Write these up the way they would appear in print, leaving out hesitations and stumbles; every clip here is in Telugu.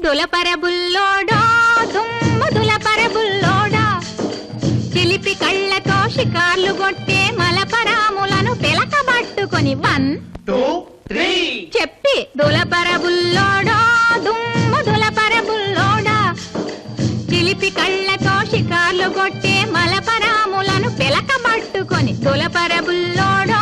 దులపరబుల్లోడా దుమ్ము దులపరబుల్లోడా చిలిపి కళ్ళతో షికార్లు కొట్టే మలపరాములను పిలకబట్టుకొని 1 2 3 చెప్పి దులపరబుల్లోడా దుమ్ము దులపరబుల్లోడా చిలిపి కళ్ళతో షికార్లు కొట్టే మలపరాములను పిలకబట్టుకొని దులపరబుల్లోడా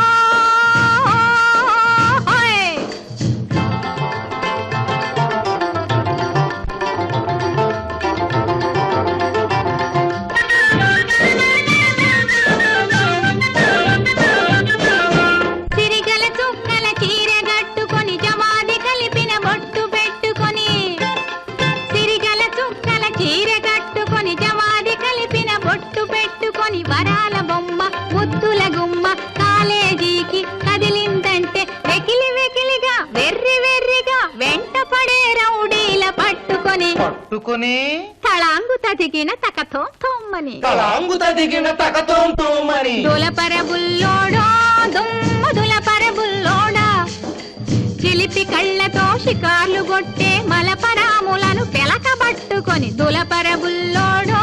వరాల బొమ్మ ముద్దుల గుమ్మ కాలేజీకి కదిలిందంటే వెకిలి వెకిలిగా వెర్రి వెర్రిగా వెంట పడే రౌడీల పట్టుకొని తళాంగు తదిగిన తకతో తోమ్మని దులపరబుల్లోడా దుమ్ము దులపరబుల్లోడా చిలిపి కళ్ళతో షికార్లు కొట్టే మలపరాములను పిలకబట్టుకొని దులపరబుల్లోడా